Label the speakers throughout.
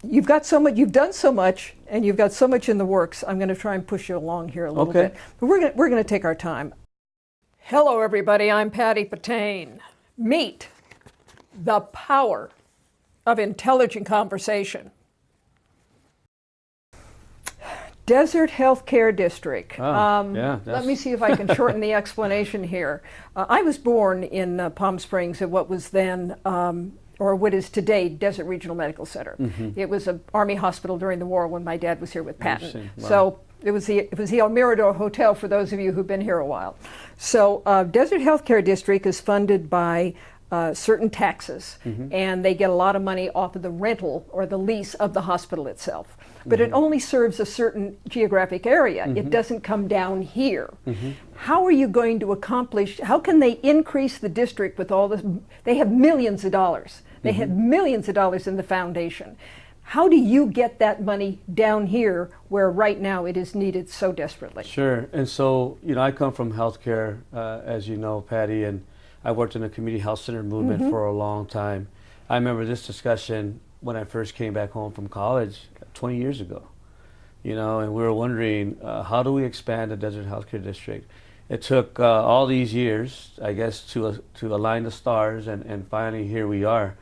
Speaker 1: you've got so much, you've done so much, and you've got so much in the works. I'm going to try and push you along here a little bit. But we're going to take our time. Hello, everybody. I'm Patty Patane. Meet the power of intelligent conversation. Desert Healthcare District. Let me see if I can shorten the explanation here. I was born in Palm Springs at what was then, or what is today, Desert Regional Medical Center. It was an Army hospital during the war when my dad was here with Patton.
Speaker 2: Wow.
Speaker 1: So it was the El Mirador Hotel for those of you who've been here a while. So Desert Healthcare District is funded by certain taxes, and they get a lot of money off of the rental or the lease of the hospital itself. But it only serves a certain geographic area. It doesn't come down here. How are you going to accomplish, how can they increase the district with all this? They have millions of dollars. They have millions of dollars in the foundation. How do you get that money down here where right now it is needed so desperately?
Speaker 2: Sure, and so, I come from healthcare, as you know, Patty, and I worked in the community health center movement for a long time. I remember this discussion when I first came back home from college 20 years ago, and we were wondering, how do we expand the Desert Healthcare District? It took all these years, I guess, to align the stars, and finally here we are.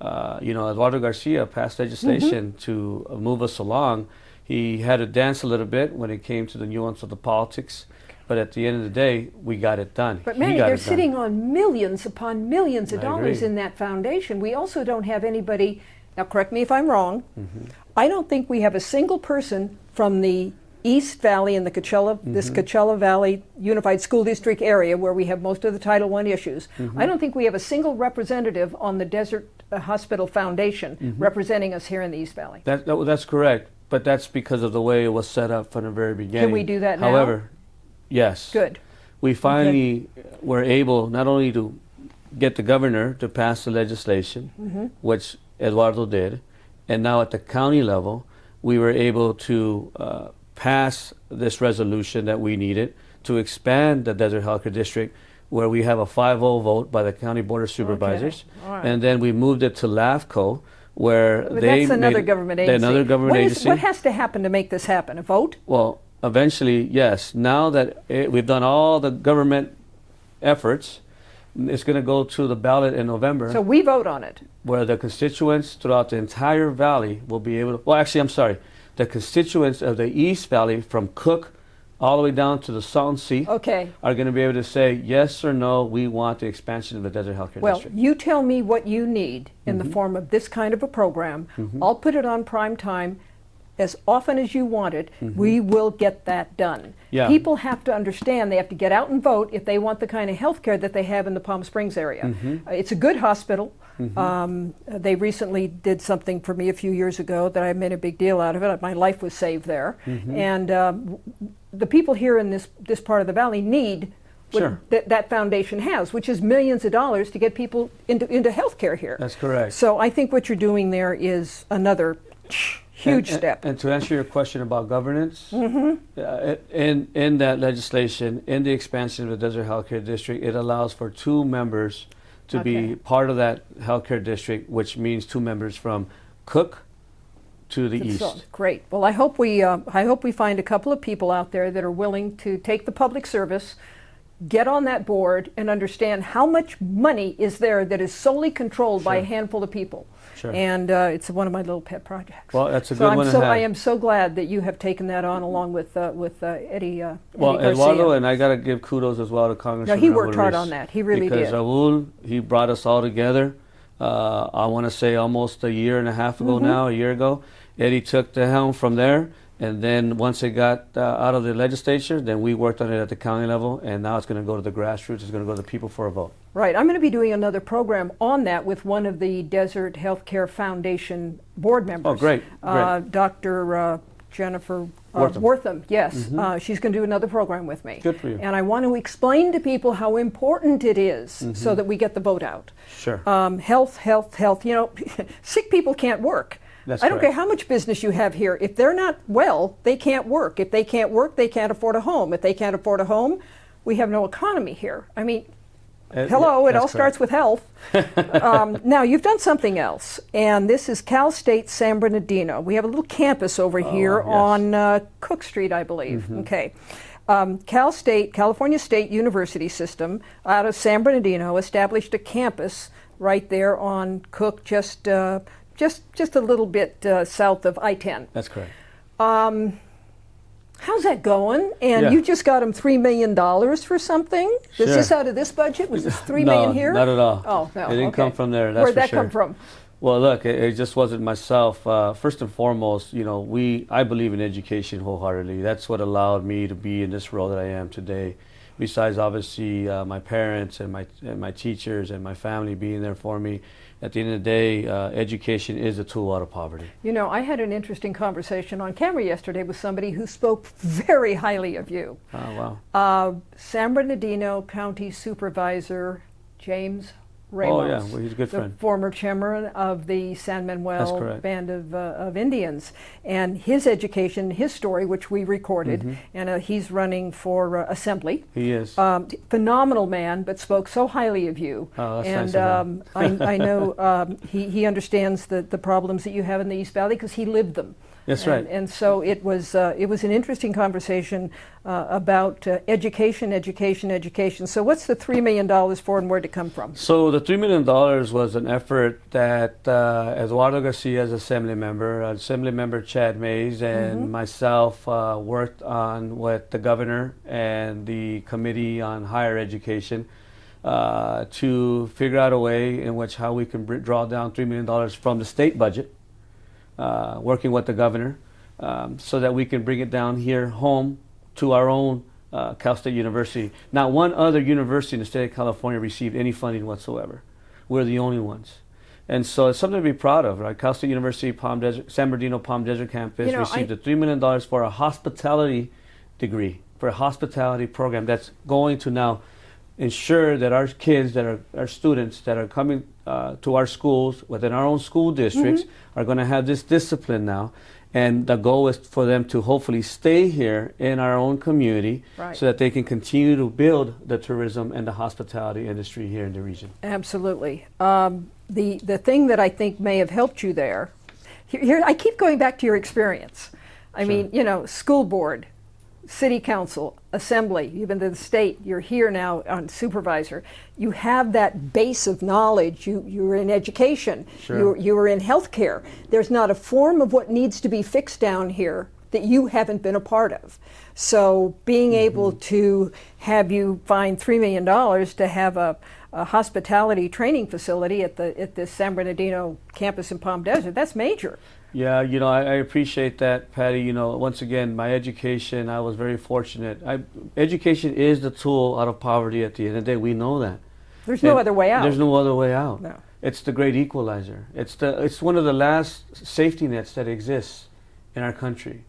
Speaker 2: Eduardo Garcia passed legislation to move us along. He had to dance a little bit when it came to the nuance of the politics, but at the end of the day, we got it done.
Speaker 1: But Manny, they're sitting on millions upon millions of dollars in that foundation. We also don't have anybody, now correct me if I'm wrong, I don't think we have a single person from the East Valley in the Coachella, this Coachella Valley Unified School District area where we have most of the Title I issues. I don't think we have a single representative on the Desert Hospital Foundation representing us here in the East Valley.
Speaker 2: That's correct, but that's because of the way it was set up from the very beginning.
Speaker 1: Can we do that now?
Speaker 2: However, yes.
Speaker 1: Good.
Speaker 2: We finally were able not only to get the governor to pass the legislation, which Eduardo did, and now at the county level, we were able to pass this resolution that we needed to expand the Desert Healthcare District, where we have a 5-0 vote by the County Board of Supervisors. Right. And then we moved it to LAFCO, where
Speaker 1: that's another government agency.
Speaker 2: Another government agency.
Speaker 1: What has to happen to make this happen? A vote?
Speaker 2: Well, eventually, yes. Now that we've done all the government efforts, it's going to go to the ballot in November.
Speaker 1: So we vote on it.
Speaker 2: Where the constituents throughout the entire valley will be able to, well, actually, I'm sorry. The constituents of the East Valley from Cook all the way down to the Salton Sea are going to be able to say yes or no, we want the expansion of the Desert Healthcare District.
Speaker 1: Well, you tell me what you need in the form of this kind of a program. I'll put it on prime time as often as you want it. We will get that done. People have to understand they have to get out and vote if they want the kind of health care that they have in the Palm Springs area. It's a good hospital. They recently did something for me a few years ago that I made a big deal out of it. My life was saved there. And the people here in this part of the valley need what that foundation has, which is millions of dollars to get people into health care here.
Speaker 2: That's correct.
Speaker 1: So I think what you're doing there is another huge step.
Speaker 2: And to answer your question about governance, in that legislation, in the expansion of the Desert Healthcare District, it allows for 2 members to be part of that healthcare district, which means 2 members from Cook to the east.
Speaker 1: Great. Well, I hope we find a couple of people out there that are willing to take the public service, get on that board, and understand how much money is there that is solely controlled by a handful of people. And it's one of my little pet projects.
Speaker 2: Well, that's a good one to have.
Speaker 1: I am so glad that you have taken that on along with Eddie
Speaker 2: well,
Speaker 1: Garcia.
Speaker 2: Eduardo, and I got to give kudos as well to Congressman.
Speaker 1: No, he worked hard on that. He really did.
Speaker 2: Because Raul, he brought us all together. I want to say almost a year and a half ago now, a year ago. Eddie took the helm from there. And then once it got out of the legislature, then we worked on it at the county level, and now it's going to go to the grassroots. It's going to go to the people for a vote.
Speaker 1: Right. I'm going to be doing another program on that with one of the Desert Healthcare Foundation board members.
Speaker 2: Oh, great.
Speaker 1: Dr. Jennifer Wortham. Yes. She's going to do another program with me.
Speaker 2: Good for you.
Speaker 1: And I want to explain to people how important it is so that we get the vote out.
Speaker 2: Sure.
Speaker 1: Health. Sick people can't work. I don't care how much business you have here. If they're not well, they can't work. If they can't work, they can't afford a home. If they can't afford a home, we have no economy here. I mean, Hello, it all
Speaker 2: That's
Speaker 1: starts with health. Now, you've done something else, and this is Cal State San Bernardino. We have a little campus over here
Speaker 2: yes.
Speaker 1: on Cook Street, I believe. Okay. Cal State, California State University System, out of San Bernardino, established a campus right there on Cook, just a little bit south of I-10.
Speaker 2: That's correct.
Speaker 1: How's that going? And
Speaker 2: Yeah.
Speaker 1: you just got him $3 million for something?
Speaker 2: Sure.
Speaker 1: Is this out of this budget? Was this $3 million here?
Speaker 2: No, not at all.
Speaker 1: Oh, no.
Speaker 2: It didn't
Speaker 1: okay.
Speaker 2: come from there. That's
Speaker 1: Where'd
Speaker 2: for
Speaker 1: that
Speaker 2: sure.
Speaker 1: come from?
Speaker 2: Well, look, it just wasn't myself. First and foremost, you know, I believe in education wholeheartedly. That's what allowed me to be in this role that I am today. Besides, obviously, my parents and my teachers and my family being there for me. At the end of the day, education is a tool out of poverty.
Speaker 1: You know, I had an interesting conversation on camera yesterday with somebody who spoke very highly of you.
Speaker 2: Oh, wow.
Speaker 1: San Bernardino County Supervisor James Ramos.
Speaker 2: Oh, yeah, well, he's a good
Speaker 1: the
Speaker 2: friend.
Speaker 1: former chairman of the San
Speaker 2: That's
Speaker 1: Manuel
Speaker 2: correct.
Speaker 1: Band of Indians. And his education, his story, which we recorded, and he's running for Assembly.
Speaker 2: He is.
Speaker 1: Phenomenal man, but spoke so highly of you.
Speaker 2: Oh, that's
Speaker 1: and
Speaker 2: nice of him.
Speaker 1: I know he understands the problems that you have in the East Valley because he lived them.
Speaker 2: That's right.
Speaker 1: And so it was an interesting conversation about education. So what's the $3 million for, and where'd it come from?
Speaker 2: So the $3 million was an effort that Eduardo Garcia, as Assembly Member Chad Mays, and myself worked on with the governor and the Committee on Higher Education to figure out a way in which how we can draw down $3 million from the state budget, working with the governor, so that we can bring it down here home to our own Cal State University. Not one other university in the state of California received any funding whatsoever. We're the only ones. And so it's something to be proud of, right? Cal State University, San Bernardino Palm Desert campus received a $3 million for a hospitality degree, for a hospitality program that's going to now ensure that our kids, our students that are coming to our schools within our own school districts are going to have this discipline now. And the goal is for them to hopefully stay here in our own community,
Speaker 1: Right.
Speaker 2: so that they can continue to build the tourism and the hospitality industry here in the region.
Speaker 1: Absolutely. The thing that I think may have helped you there, here I keep going back to your experience. I mean, you know, school board, city council, assembly, even to the state, you're here now on supervisor. You have that base of knowledge. You were in education.
Speaker 2: Sure.
Speaker 1: You were in healthcare. There's not a form of what needs to be fixed down here that you haven't been a part of. So being able to have you find $3 million to have a hospitality training facility at the San Bernardino campus in Palm Desert, that's major.
Speaker 2: Yeah, you know, I appreciate that, Patty. You know, once again, my education, I was very fortunate. Education is the tool out of poverty at the end of the day. We know that.
Speaker 1: There's no other way out.
Speaker 2: There's no other way out.
Speaker 1: No.
Speaker 2: It's the great equalizer. It's one of the last safety nets that exists in our country.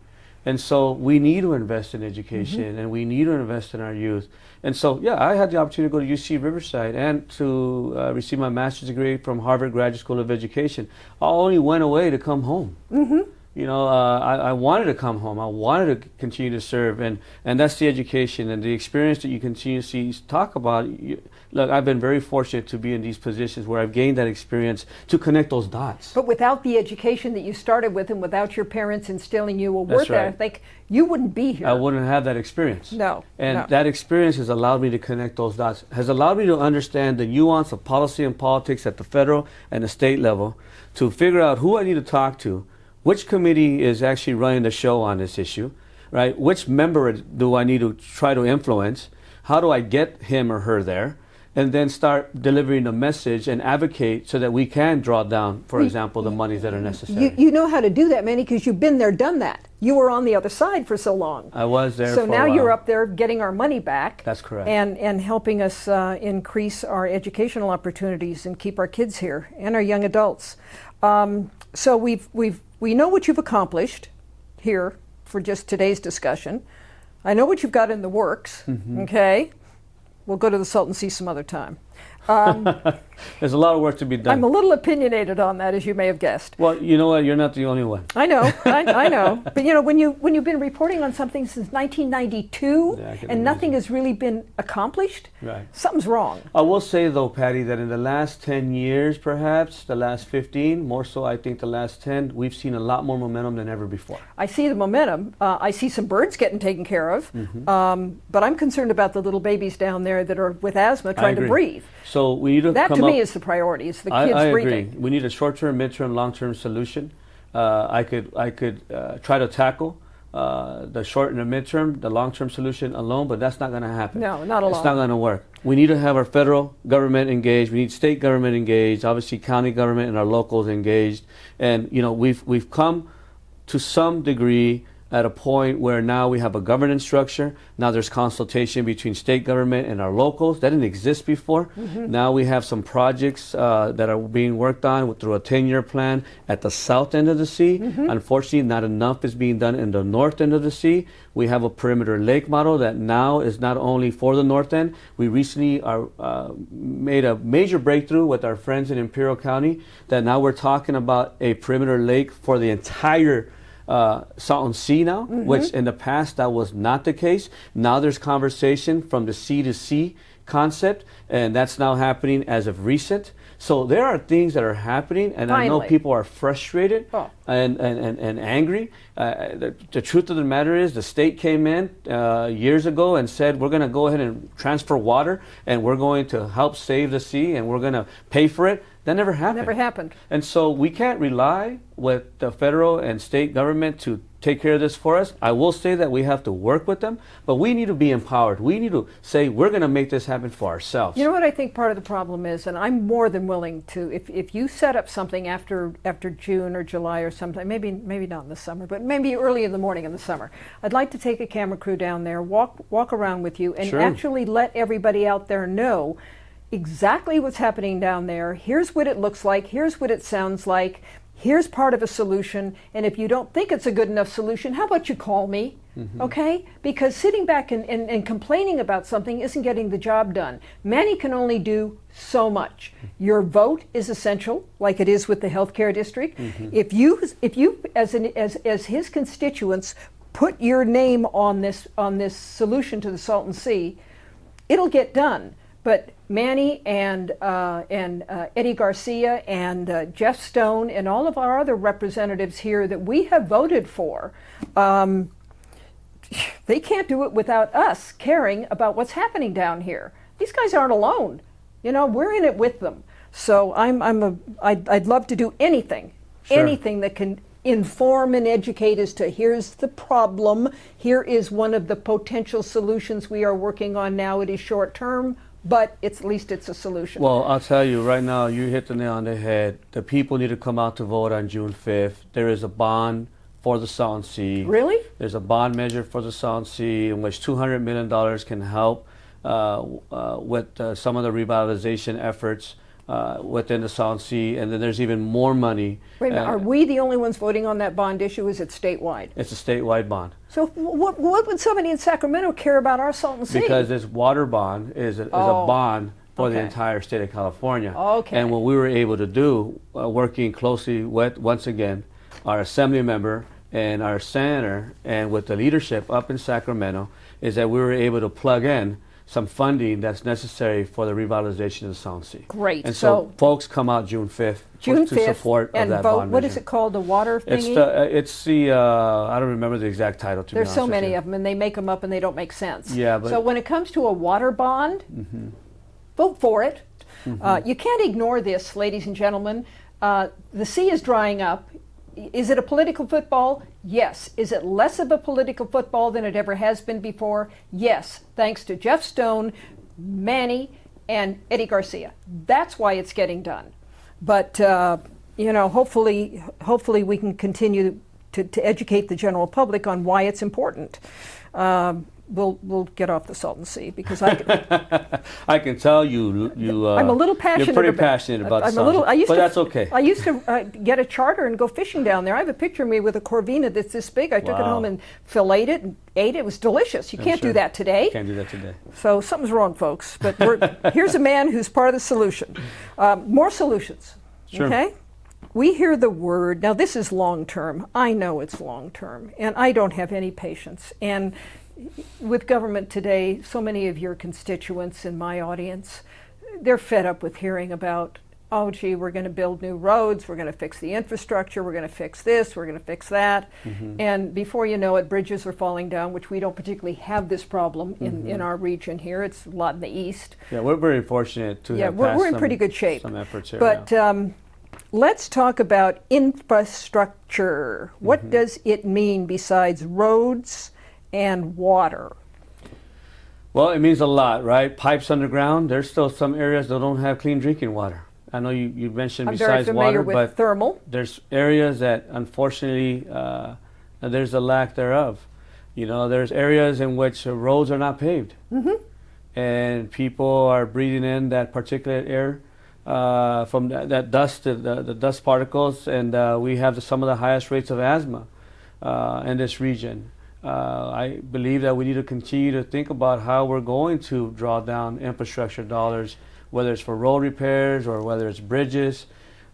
Speaker 2: And so we need to invest in education, and we need to invest in our youth. And so, yeah, I had the opportunity to go to UC Riverside and to receive my master's degree from Harvard Graduate School of Education. I only went away to come home. You know, I wanted to come home. I wanted to continue to serve, and that's the education and the experience that you continue to see talk about. Look, I've been very fortunate to be in these positions where I've gained that experience to connect those dots.
Speaker 1: But without the education that you started with and without your parents instilling you a
Speaker 2: That's
Speaker 1: work
Speaker 2: right.
Speaker 1: ethic, you wouldn't be here.
Speaker 2: I wouldn't have that experience.
Speaker 1: No.
Speaker 2: And
Speaker 1: no.
Speaker 2: that experience has allowed me to connect those dots, has allowed me to understand the nuance of policy and politics at the federal and the state level, to figure out who I need to talk to, which committee is actually running the show on this issue, right? Which member do I need to try to influence? How do I get him or her there? And then start delivering a message and advocate so that we can draw down, for example, the monies that are necessary.
Speaker 1: You know how to do that, Manny, because you've been there, done that. You were on the other side for so long.
Speaker 2: I was there
Speaker 1: So
Speaker 2: for
Speaker 1: now
Speaker 2: a while.
Speaker 1: you're up there getting our money back.
Speaker 2: That's correct.
Speaker 1: And helping us increase our educational opportunities and keep our kids here and our young adults. So we know what you've accomplished here for just today's discussion. I know what you've got in the works, okay? We'll go to the Sultan see some other time.
Speaker 2: There's a lot of work to be done.
Speaker 1: I'm a little opinionated on that, as you may have guessed.
Speaker 2: Well, you know what? You're not the only one.
Speaker 1: I know, I know. But you know, when you've been reporting on something since 1992 and nothing has really been accomplished,
Speaker 2: right,
Speaker 1: something's wrong.
Speaker 2: I will say though, Patty, that in the last 10 years, perhaps the last 15, more so, I think the last 10, we've seen a lot more momentum than ever before.
Speaker 1: I see the momentum. I see some birds getting taken care of, but I'm concerned about the little babies down there that are with asthma trying to breathe.
Speaker 2: So we need to
Speaker 1: that
Speaker 2: come
Speaker 1: to
Speaker 2: up,
Speaker 1: me is the priority. It's the kids
Speaker 2: I
Speaker 1: breathing.
Speaker 2: agree. We need a short-term, mid-term, long-term solution. I could try to tackle the short and the mid-term, the long-term solution alone, but that's not going to happen.
Speaker 1: No, not alone.
Speaker 2: It's not going to work. We need to have our federal government engaged. We need state government engaged. Obviously, county government and our locals engaged. And you know, we've come to some degree at a point where now we have a governance structure. Now there's consultation between state government and our locals. That didn't exist before. Now we have some projects that are being worked on through a 10-year plan at the south end of the sea. Unfortunately, not enough is being done in the north end of the sea. We have a perimeter lake model that now is not only for the north end. We recently made a major breakthrough with our friends in Imperial County that now we're talking about a perimeter lake for the entire Salton Sea now, which in the past that was not the case. Now there's conversation from the sea to sea concept, and that's now happening as of recent. So there are things that are happening, and I know people are frustrated and angry. The truth of the matter is the state came in years ago and said we're going to go ahead and transfer water and we're going to help save the sea and we're going to pay for it. That never happened.
Speaker 1: Never happened. And
Speaker 2: so we can't rely with the federal and state government to take care of this for us. I will say that we have to work with them, but we need to be empowered. We need to say we're going to make this happen for ourselves.
Speaker 1: You know what I think part of the problem is, and I'm more than willing to, if you set up something after June or July or sometime, maybe not in the summer, but maybe early in the morning in the summer, I'd like to take a camera crew down there, walk around with you, and actually let everybody out there know exactly what's happening down there. Here's what it looks like. Here's what it sounds like. Here's part of a solution. And if you don't think it's a good enough solution, how about you call me? Okay? Because sitting back and complaining about something isn't getting the job done. Manny can only do so much. Your vote is essential, like it is with the healthcare district. If you as his constituents put your name on this solution to the Salton Sea, it'll get done. But Manny and Eddie Garcia and Jeff Stone and all of our other representatives here that we have voted for, they can't do it without us caring about what's happening down here. These guys aren't alone. You know, we're in it with them. So I'd love to do anything that can inform and educate as to here's the problem, here is one of the potential solutions we are working on now. It is short term, but at least it's a solution.
Speaker 2: Well, I'll tell you right now, you hit the nail on the head. The people need to come out to vote on June 5th. There is a bond for the Salton Sea.
Speaker 1: Really?
Speaker 2: There's a bond measure for the Salton Sea in which $200 million can help with some of the revitalization efforts within the Salton Sea, and then there's even more money.
Speaker 1: Wait a minute, are we the only ones voting on that bond issue? Is it statewide?
Speaker 2: It's a statewide bond.
Speaker 1: So what would somebody in Sacramento care about our Salton Sea?
Speaker 2: Because this water bond is a bond for the entire state of California. And what we were able to do, working closely with, once again, our assembly member and our senator and with the leadership up in Sacramento, is that we were able to plug in some funding that's necessary for the revitalization of the Salton Sea.
Speaker 1: Great.
Speaker 2: And so folks come out June 5th to support
Speaker 1: and
Speaker 2: of that
Speaker 1: vote.
Speaker 2: bond
Speaker 1: What
Speaker 2: measure.
Speaker 1: is it called, the water thingy?
Speaker 2: It's the I don't remember the exact title, to be honest
Speaker 1: There's so
Speaker 2: with
Speaker 1: many
Speaker 2: you.
Speaker 1: of them, and they make them up and they don't make sense.
Speaker 2: Yeah, but
Speaker 1: so when it comes to a water bond, vote for it. You can't ignore this, ladies and gentlemen. The sea is drying up. Is it a political football? Yes. Is it less of a political football than it ever has been before? Yes. Thanks to Jeff Stone, Manny, and Eddie Garcia. That's why it's getting done. But you know, hopefully we can continue to educate the general public on why it's important. we'll get off the Salton Sea because I
Speaker 2: I can tell you
Speaker 1: I'm a little passionate.
Speaker 2: You're pretty passionate about the Salton Sea, but that's okay.
Speaker 1: I used to get a charter and go fishing down there. I have a picture of me with a corvina that's this big. I took it home and filleted it and ate it. It was delicious. You can't do that today.
Speaker 2: Can't do that today.
Speaker 1: So something's wrong, folks. But here's a man who's part of the solution. More solutions.
Speaker 2: Sure.
Speaker 1: Okay. We hear the word, now this is long term. I know it's long term, and I don't have any patience. And with government today, so many of your constituents in my audience, they're fed up with hearing about, oh gee, we're going to build new roads, we're going to fix the infrastructure, we're going to fix this, we're going to fix that. And before you know it, bridges are falling down, which we don't particularly have this problem in our region here. It's a lot in the east.
Speaker 2: Yeah, we're very fortunate to have
Speaker 1: we're in pretty good shape.
Speaker 2: Some efforts here.
Speaker 1: But let's talk about infrastructure. What does it mean besides roads and water?
Speaker 2: Well, it means a lot, right? Pipes underground. There's still some areas that don't have clean drinking water. I know you mentioned
Speaker 1: I'm
Speaker 2: besides
Speaker 1: very familiar
Speaker 2: water,
Speaker 1: with
Speaker 2: but
Speaker 1: thermal.
Speaker 2: there's areas that unfortunately there's a lack thereof. You know, there's areas in which roads are not paved, and people are breathing in that particulate air from that dust, the dust particles, and we have some of the highest rates of asthma in this region. I believe that we need to continue to think about how we're going to draw down infrastructure dollars, whether it's for road repairs or whether it's bridges,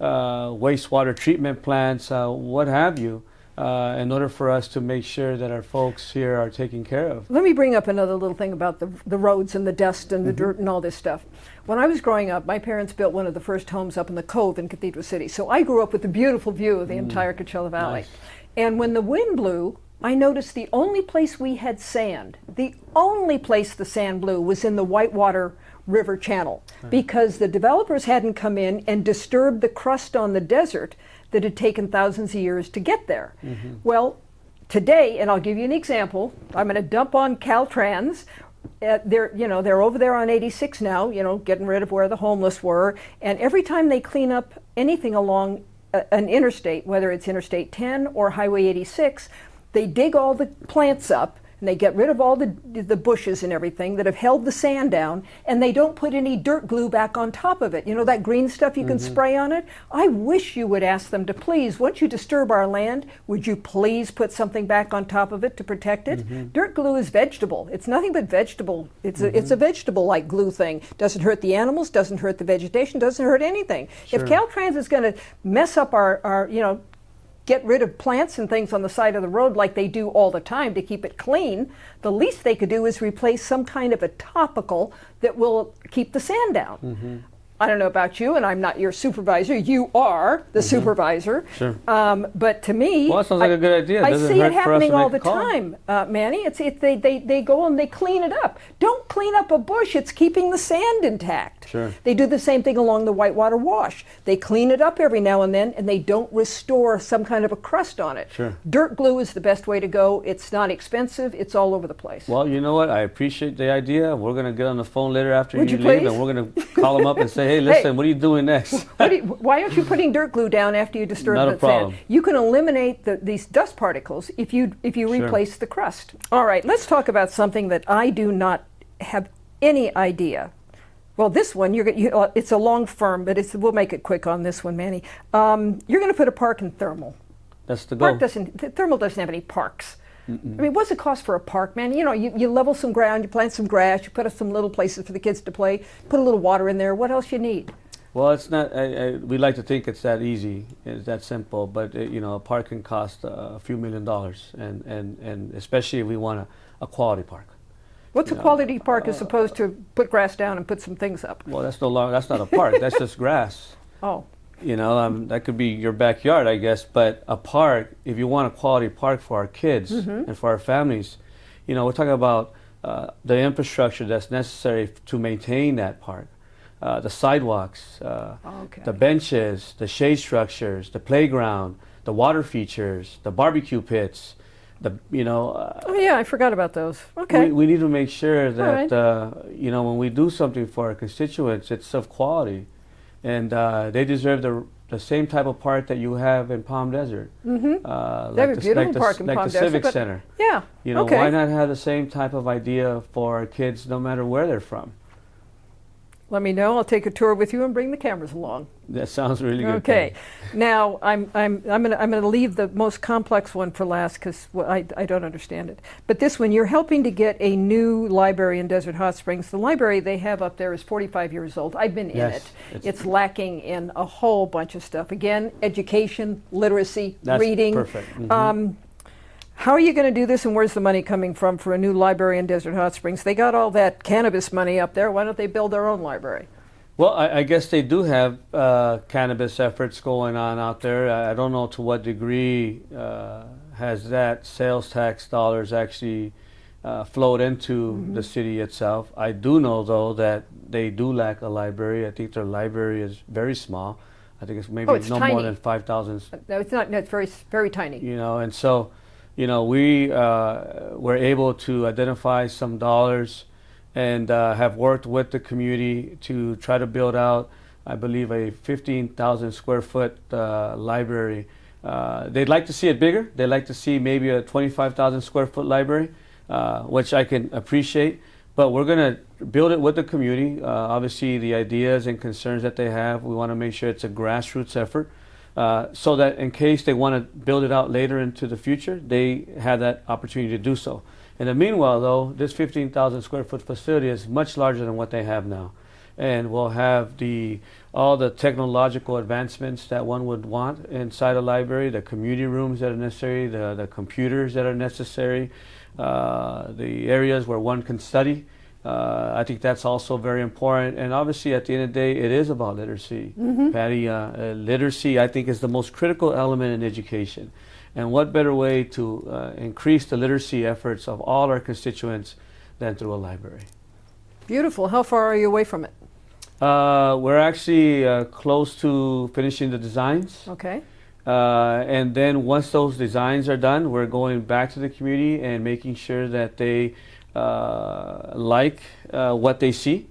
Speaker 2: wastewater treatment plants, what have you, in order for us to make sure that our folks here are taken care of.
Speaker 1: Let me bring up another little thing about the roads and the dust and the dirt and all this stuff. When I was growing up, my parents built one of the first homes up in the Cove in Cathedral City. So I grew up with a beautiful view of the entire Coachella Valley.
Speaker 2: Nice.
Speaker 1: And when the wind blew, I noticed the only place we had sand, the only place the sand blew was in the Whitewater River Channel, because the developers hadn't come in and disturbed the crust on the desert that had taken thousands of years to get there. Well, today, and I'll give you an example, I'm going to dump on Caltrans. They're over there on 86 now, getting rid of where the homeless were. And every time they clean up anything along an interstate, whether it's Interstate 10 or Highway 86, they dig all the plants up and they get rid of all the bushes and everything that have held the sand down, and they don't put any dirt glue back on top of it. You know, that green stuff you can spray on it? I wish you would ask them to please, once you disturb our land, would you please put something back on top of it to protect it? Dirt glue is vegetable. It's nothing but vegetable. It's a vegetable-like glue thing. Doesn't hurt the animals, doesn't hurt the vegetation, doesn't hurt anything. If Caltrans is going to mess up our get rid of plants and things on the side of the road like they do all the time to keep it clean, the least they could do is replace some kind of a topical that will keep the sand down. I don't know about you, and I'm not your supervisor. You are the supervisor.
Speaker 2: Sure.
Speaker 1: But to me,
Speaker 2: Well, that sounds like a good idea.
Speaker 1: I
Speaker 2: Doesn't
Speaker 1: see it
Speaker 2: hurt for us to
Speaker 1: happening all
Speaker 2: make
Speaker 1: the
Speaker 2: a call.
Speaker 1: time, Manny. They go and they clean it up. Don't clean up a bush. It's keeping the sand intact.
Speaker 2: Sure.
Speaker 1: They do the same thing along the Whitewater Wash. They clean it up every now and then, and they don't restore some kind of a crust on it.
Speaker 2: Sure.
Speaker 1: Dirt glue is the best way to go. It's not expensive. It's all over the place.
Speaker 2: Well, you know what? I appreciate the idea. We're going to get on the phone later after
Speaker 1: Would
Speaker 2: you
Speaker 1: you
Speaker 2: leave,
Speaker 1: please?
Speaker 2: and we're going to call them up and say, hey, listen, what are you doing next?
Speaker 1: Why aren't you putting dirt glue down after you disturb
Speaker 2: Not a
Speaker 1: the
Speaker 2: problem.
Speaker 1: sand? You can eliminate these dust particles if you replace the crust. All right, let's talk about something that I do not have any idea. Well, this one, it's a long firm, but we'll make it quick on this one, Manny. You're going to put a park in Thermal.
Speaker 2: That's the goal.
Speaker 1: Thermal doesn't have any parks. I mean, what's the cost for a park, man? You level some ground, you plant some grass, you put up some little places for the kids to play, put a little water in there. What else you need?
Speaker 2: Well, it's not. We like to think it's that easy, it's that simple. But a park can cost a few $1 million, and especially if we want a quality park.
Speaker 1: What's a quality park as opposed to put grass down and put some things up?
Speaker 2: Well, that's not a park. That's just grass.
Speaker 1: Oh.
Speaker 2: That could be your backyard, I guess. But a park, if you want a quality park for our kids and for our families, we're talking about the infrastructure that's necessary to maintain that park. The sidewalks, the benches, the shade structures, the playground, the water features, the barbecue pits,
Speaker 1: oh yeah, I forgot about those. Okay.
Speaker 2: We need to make sure that,
Speaker 1: right.
Speaker 2: When we do something for our constituents, it's of quality. And they deserve the same type of park that you have in Palm Desert.
Speaker 1: They have a beautiful park in Palm
Speaker 2: Like the
Speaker 1: Desert.
Speaker 2: Civic Center.
Speaker 1: Yeah.
Speaker 2: You know,
Speaker 1: okay.
Speaker 2: why not have the same type of idea for our kids, no matter where they're from?
Speaker 1: Let me know. I'll take a tour with you and bring the cameras along.
Speaker 2: That sounds really good.
Speaker 1: Okay. Now I'm gonna leave the most complex one for last because I don't understand it. But this one, you're helping to get a new library in Desert Hot Springs. The library they have up there is 45 years old. I've been in it. It's lacking in a whole bunch of stuff. Again, education, literacy, reading.
Speaker 2: Perfect.
Speaker 1: How are you going to do this, and where's the money coming from for a new library in Desert Hot Springs? They got all that cannabis money up there. Why don't they build their own library?
Speaker 2: Well, I guess they do have cannabis efforts going on out there. I don't know to what degree has that sales tax dollars actually flowed into the city itself. I do know, though, that they do lack a library. I think their library is very small. I think it's maybe
Speaker 1: it's
Speaker 2: no
Speaker 1: tiny.
Speaker 2: more than 5,000.
Speaker 1: No, it's not. No, it's very, very tiny.
Speaker 2: You know, and so, you know, we were able to identify some dollars and have worked with the community to try to build out, I believe, a 15,000 square foot library. They'd like to see it bigger. They'd like to see maybe a 25,000 square foot library, which I can appreciate. But we're going to build it with the community. Obviously, the ideas and concerns that they have, we want to make sure it's a grassroots effort. So that in case they want to build it out later into the future, they have that opportunity to do so. In the meanwhile, though, this 15,000 square foot facility is much larger than what they have now. And we'll have all the technological advancements that one would want inside a library, the community rooms that are necessary, the computers that are necessary, the areas where one can study. I think that's also very important. And obviously, at the end of the day, it is about literacy. Patty, literacy, I think, is the most critical element in education. And what better way to increase the literacy efforts of all our constituents than through a library?
Speaker 1: Beautiful. How far are you away from it?
Speaker 2: We're actually close to finishing the designs.
Speaker 1: Okay.
Speaker 2: And then once those designs are done, we're going back to the community and making sure that they like what they see,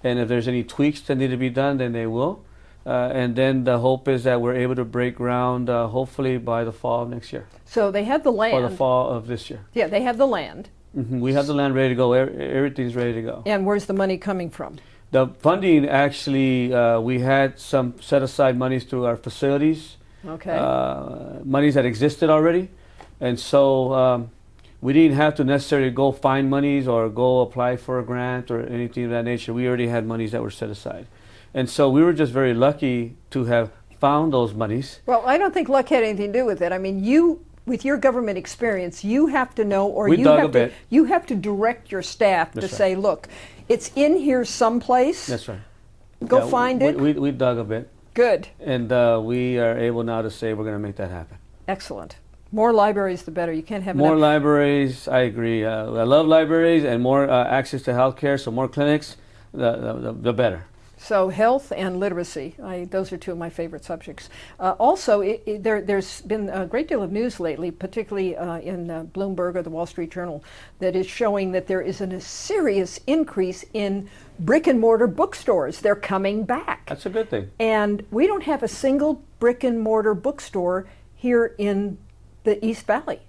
Speaker 2: and if there's any tweaks that need to be done, then they will. And then the hope is that we're able to break ground hopefully by the fall of next year.
Speaker 1: So they have the land.
Speaker 2: Or the fall of this year.
Speaker 1: Yeah, they have the land.
Speaker 2: We have the land ready to go. Everything's ready to go.
Speaker 1: And where's the money coming from?
Speaker 2: The funding, actually, we had some set aside monies through our facilities.
Speaker 1: Okay.
Speaker 2: Monies that existed already. And so we didn't have to necessarily go find monies or go apply for a grant or anything of that nature. We already had monies that were set aside. And so we were just very lucky to have found those monies.
Speaker 1: Well, I don't think luck had anything to do with it. I mean, you, with your government experience, you have to know, or you have to direct your staff to say, look, it's in here someplace.
Speaker 2: That's right.
Speaker 1: Go find it.
Speaker 2: We dug a bit.
Speaker 1: Good.
Speaker 2: And we are able now to say we're going to make that happen.
Speaker 1: Excellent. More libraries, the better. You can't have
Speaker 2: more
Speaker 1: enough.
Speaker 2: Libraries. I agree. I love libraries and more access to healthcare. So more clinics, the better.
Speaker 1: So health and literacy, those are two of my favorite subjects. Also, there's been a great deal of news lately, particularly in Bloomberg or the Wall Street Journal, that is showing that there is a serious increase in brick and mortar bookstores. They're coming back.
Speaker 2: That's a good thing.
Speaker 1: And we don't have a single brick and mortar bookstore here in the East Valley.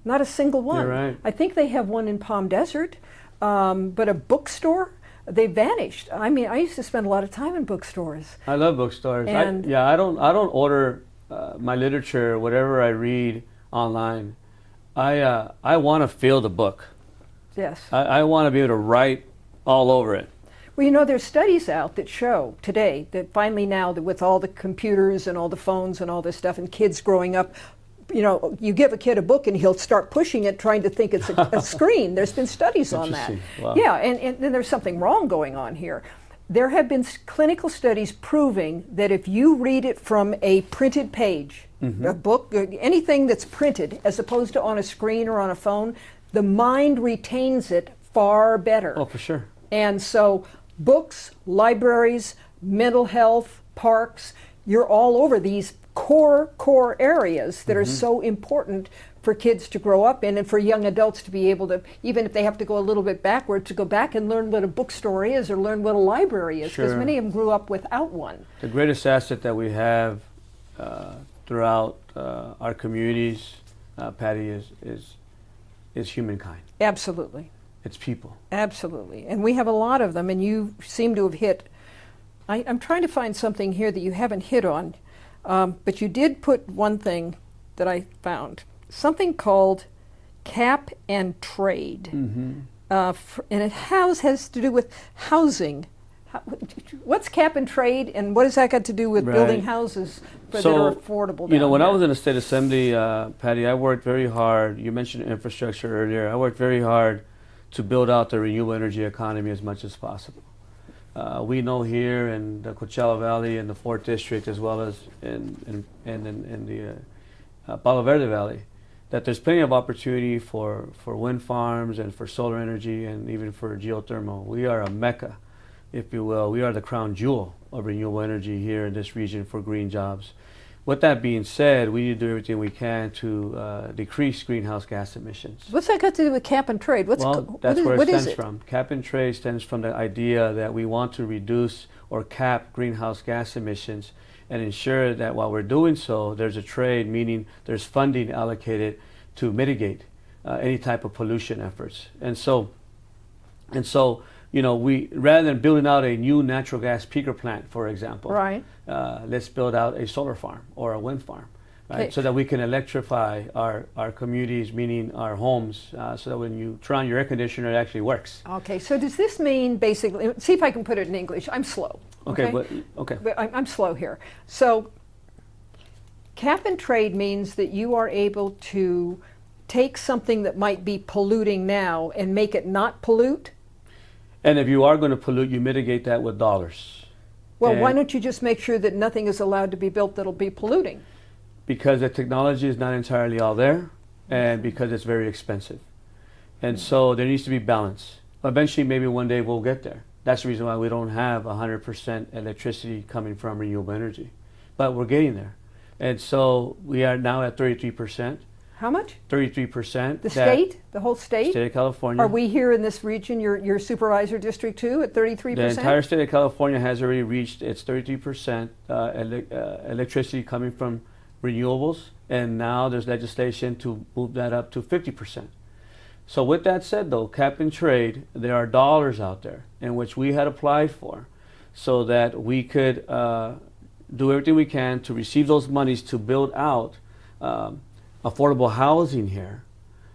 Speaker 1: Not a single one.
Speaker 2: You're right.
Speaker 1: I think they have one in Palm Desert, but a bookstore? They vanished. I mean, I used to spend a lot of time in bookstores.
Speaker 2: I love bookstores.
Speaker 1: And
Speaker 2: I don't order my literature, whatever I read online. I want to feel the book.
Speaker 1: Yes.
Speaker 2: I want to be able to write all over it.
Speaker 1: Well, you know, there's studies out that show today that finally now that with all the computers and all the phones and all this stuff and kids growing up, you know, you give a kid a book and he'll start pushing it trying to think it's a screen. There's been studies on that.
Speaker 2: Wow.
Speaker 1: Yeah, and then there's something wrong going on here. There have been clinical studies proving that if you read it from a printed page, a book, anything that's printed, as opposed to on a screen or on a phone, the mind retains it far better.
Speaker 2: Oh, for sure.
Speaker 1: And so books, libraries, mental health, parks, you're all over these core areas that are so important for kids to grow up in and for young adults to be able to, even if they have to go a little bit backward, to go back and learn what a bookstore is or learn what a library is, because many of them grew up without one.
Speaker 2: The greatest asset that we have throughout our communities, Patty, is humankind.
Speaker 1: Absolutely.
Speaker 2: It's people.
Speaker 1: Absolutely. And we have a lot of them, and you seem to have hit. I'm trying to find something here that you haven't hit on, but you did put one thing that I found, something called cap and trade.
Speaker 2: Mm-hmm.
Speaker 1: And it has to do with housing. What's cap and trade, and what has that got to do with building houses that are affordable?
Speaker 2: You know, when
Speaker 1: here?
Speaker 2: I was in the state assembly, Patty, I worked very hard. You mentioned infrastructure earlier. I worked very hard to build out the renewable energy economy as much as possible. We know here in the Coachella Valley and the 4th District, as well as in the Palo Verde Valley, that there's plenty of opportunity for wind farms and for solar energy and even for geothermal. We are a mecca, if you will. We are the crown jewel of renewable energy here in this region for green jobs. With that being said, we need to do everything we can to decrease greenhouse gas emissions.
Speaker 1: What's that got to do with cap and trade?
Speaker 2: That's where it stems from. Cap and trade stems from the idea that we want to reduce or cap greenhouse gas emissions and ensure that while we're doing so, there's a trade, meaning there's funding allocated to mitigate any type of pollution efforts. And so, you know, we, rather than building out a new natural gas peaker plant, for example, let's build out a solar farm or a wind farm, right? Okay. So that we can electrify our communities, meaning our homes, so that when you turn on your air conditioner, it actually works.
Speaker 1: Okay, so does this mean basically, see if I can put it in English, I'm slow.
Speaker 2: Okay,
Speaker 1: but I'm slow here. So cap and trade means that you are able to take something that might be polluting now and make it not pollute?
Speaker 2: And if you are going to pollute, you mitigate that with dollars.
Speaker 1: Well, and why don't you just make sure that nothing is allowed to be built that'll be polluting?
Speaker 2: Because the technology is not entirely all there, and because it's very expensive. And so there needs to be balance. Eventually, maybe one day we'll get there. That's the reason why we don't have 100% electricity coming from renewable energy. But we're getting there. And so we are now at 33%.
Speaker 1: How much?
Speaker 2: 33%.
Speaker 1: The state? The whole state?
Speaker 2: State of California.
Speaker 1: Are we here in this region, your supervisor district too, at 33%?
Speaker 2: The entire state of California has already reached its 33% electricity coming from renewables, and now there's legislation to move that up to 50%. So with that said, though, cap and trade, there are dollars out there in which we had applied for so that we could do everything we can to receive those monies to build out affordable housing here,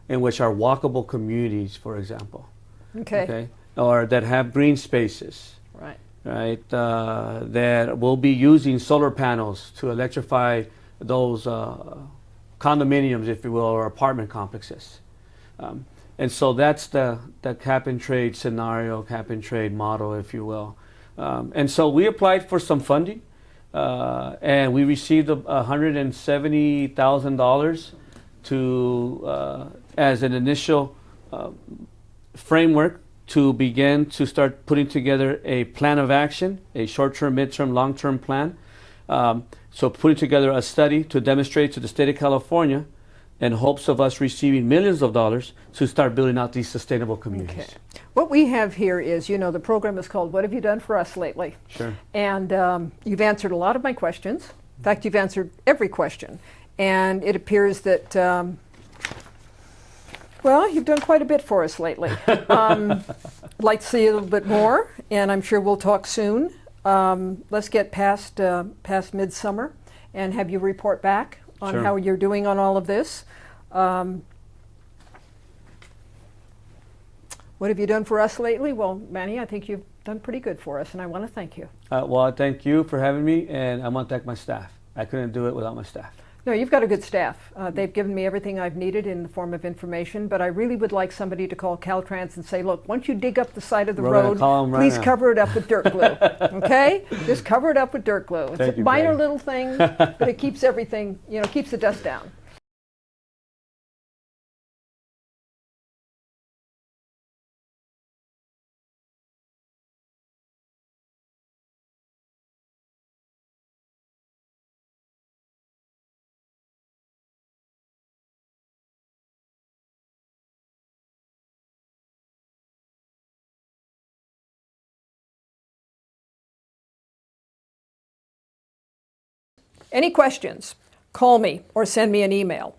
Speaker 2: in which are walkable communities, for example. Okay. Or that have green spaces. Right. That will be using solar panels to electrify those condominiums, if you will, or apartment complexes. And so that's the cap and trade scenario, cap and trade model, if you will. And so we applied for some funding, and we received $170,000 to as an initial framework to begin to start putting together a plan of action, a short-term, mid-term, long-term plan. So putting together a study to demonstrate to the state of California in hopes of us receiving millions of dollars to start building out these sustainable communities.
Speaker 1: Okay. What we have here is, you know, the program is called What Have You Done For Us Lately?
Speaker 2: Sure.
Speaker 1: And you've answered a lot of my questions. In fact, you've answered every question. And it appears that, well, you've done quite a bit for us lately. I'd like to see a little bit more, and I'm sure we'll talk soon. Let's get past midsummer and have you report back on how you're doing on all of this. What have you done for us lately? Well, Manny, I think you've done pretty good for us, and I want to thank you.
Speaker 2: Well, I thank you for having me, and I want to thank my staff. I couldn't do it without my staff.
Speaker 1: No, you've got a good staff. They've given me everything I've needed in the form of information, but I really would like somebody to call Caltrans and say, look, once you dig up the side of the road, please cover it up with dirt glue, okay? Just cover it up with dirt glue. It's a minor little thing, but it keeps everything, you know, keeps the dust down. Any questions? Call me or send me an email.